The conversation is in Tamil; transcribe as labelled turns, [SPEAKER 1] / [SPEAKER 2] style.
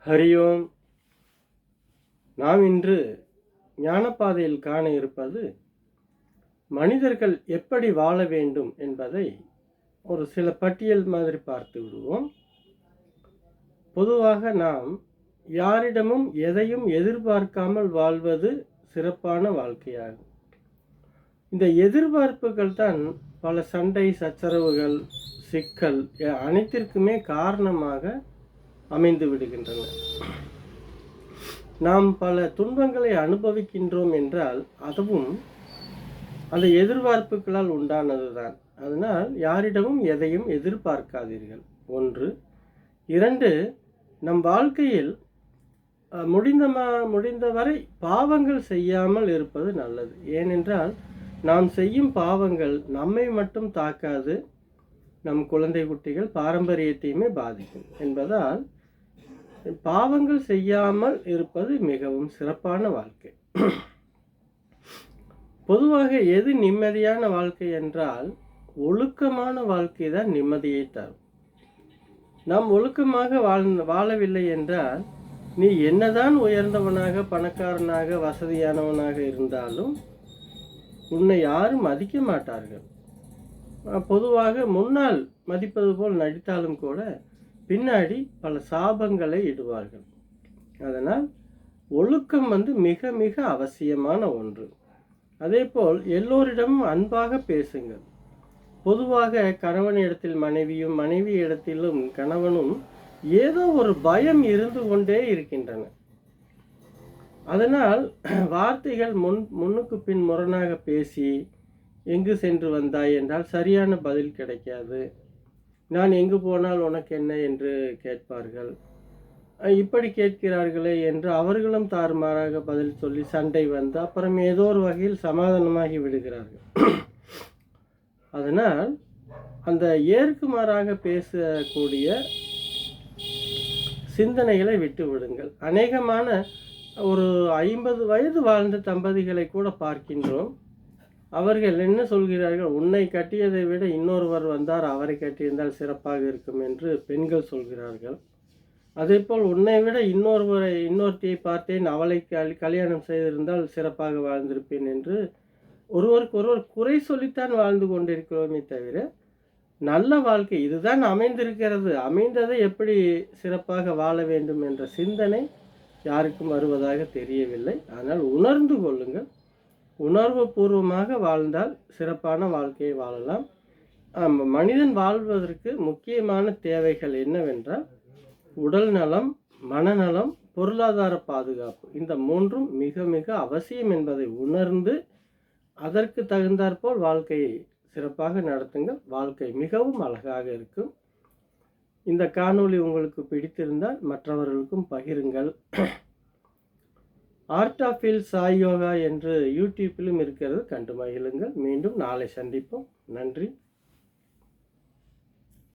[SPEAKER 1] ஹரி ஓம். நாம் இன்று ஞானப்பாதையில் காண இருப்பது மனிதர்கள் எப்படி வாழ வேண்டும் என்பதை ஒரு சில பட்டியல் மாதிரி பார்த்து விடுவோம். பொதுவாக நாம் யாரிடமும் எதையும் எதிர்பார்க்காமல் வாழ்வது சிறப்பான வாழ்க்கையாகும். இந்த எதிர்பார்ப்புகள் தான் பல சண்டை, சச்சரவுகள், சிக்கல் அனைத்திற்குமே காரணமாக அமைந்து விடுகின்றன. நாம் பல துன்பங்களை அனுபவிக்கின்றோம் என்றால் அதுவும் அந்த எதிர்பார்ப்புகளால் உண்டானதுதான். அதனால் யாரிடமும் எதையும் எதிர்பார்க்காதீர்கள். 1. 2, நம் வாழ்க்கையில் முடிந்தவரை பாவங்கள் செய்யாமல் இருப்பது நல்லது. ஏனென்றால் நாம் செய்யும் பாவங்கள் நம்மை மட்டும் தாக்காது, நம் குழந்தை குட்டிகள் பாரம்பரியத்தையுமே பாதிக்கும் என்பதால் பாவங்கள் செய்யாமல் இருப்பது மிகவும் சிறப்பான வாழ்க்கை. பொதுவாக எது நிம்மதியான வாழ்க்கை என்றால் ஒழுக்கமான வாழ்க்கை தான் நிம்மதியை தரும். நாம் ஒழுக்கமாக வாழவில்லை என்றால் நீ என்னதான் உயர்ந்தவனாக, பணக்காரனாக, வசதியானவனாக இருந்தாலும் உன்னை யாரும் மதிக்க மாட்டார்கள். பொதுவாக முன்னால் மதிப்பது போல் நடித்தாலும் கூட பின்னாடி பல சாபங்களை இடுவார்கள். அதனால் ஒழுக்கம் மிக மிக அவசியமான ஒன்று. அதேபோல் எல்லோரிடமும் அன்பாக பேசுங்கள். பொதுவாக கணவனிடத்தில் மனைவியும், மனைவி இடத்திலும் கணவனும் ஏதோ ஒரு பயம் இருந்து கொண்டே இருக்கின்றன. அதனால் வார்த்தைகள் முன்னுக்கு பின் முரணாக பேசி எங்கு சென்று வந்தாய் என்றால் சரியான பதில் கிடைக்காது. நான் எங்கு போனால் உனக்கு என்ன என்று கேட்பார்கள். இப்படி கேட்கிறார்களே என்று அவர்களும் தாறுமாறாக பதில் சொல்லி சண்டை வந்து அப்புறம் ஏதோ ஒரு வகையில் சமாதானமாகி விடுகிறார்கள். அதனால் அந்த ஏற்குமாறாக பேசக்கூடிய சிந்தனைகளை விட்டு விடுங்கள். அநேகமான ஒரு 50 வயது வாழ்ந்த தம்பதிகளை கூட பார்க்கின்றோம். அவர்கள் என்ன சொல்கிறார்கள், உன்னை கட்டியதை விட இன்னொருவர் வந்தார், அவரை கட்டியிருந்தால் சிறப்பாக இருக்கும் என்று பெண்கள் சொல்கிறார்கள். அதேபோல் உன்னை விட இன்னொருத்தியை பார்த்தேன், அவளை கல்யாணம் செய்திருந்தால் சிறப்பாக வாழ்ந்திருப்பேன் என்று ஒருவருக்கொருவர் குறை சொல்லித்தான் வாழ்ந்து கொண்டிருக்கிறோமே தவிர நல்ல வாழ்க்கை இதுதான் அமைந்திருக்கிறது, அமைந்ததை எப்படி சிறப்பாக வாழ வேண்டும் என்ற சிந்தனை யாருக்கும் வருவதாக தெரியவில்லை. ஆனால் உணர்ந்து கொள்ளுங்கள். உணர்வு பூர்வமாக வாழ்ந்தால் சிறப்பான வாழ்க்கையை வாழலாம். மனிதன் வாழ்வதற்கு முக்கியமான தேவைகள் என்னவென்றால் உடல் நலம், மனநலம், பொருளாதார பாதுகாப்பு. இந்த 3ம் மிக மிக அவசியம் என்பதை உணர்ந்து அதற்கு தகுந்தாற்போல் வாழ்க்கையை சிறப்பாக நடத்துங்கள். வாழ்க்கை மிகவும் அழகாக இருக்கும். இந்த காணொளி உங்களுக்கு பிடித்திருந்தால் மற்றவர்களுக்கும் பகிருங்கள். Art of feel chai yoga என்று யூடியூப்பிலும் இருக்கிறது, கண்டு மகிழுங்கள். மீண்டும் நாளை சந்திப்போம். நன்றி.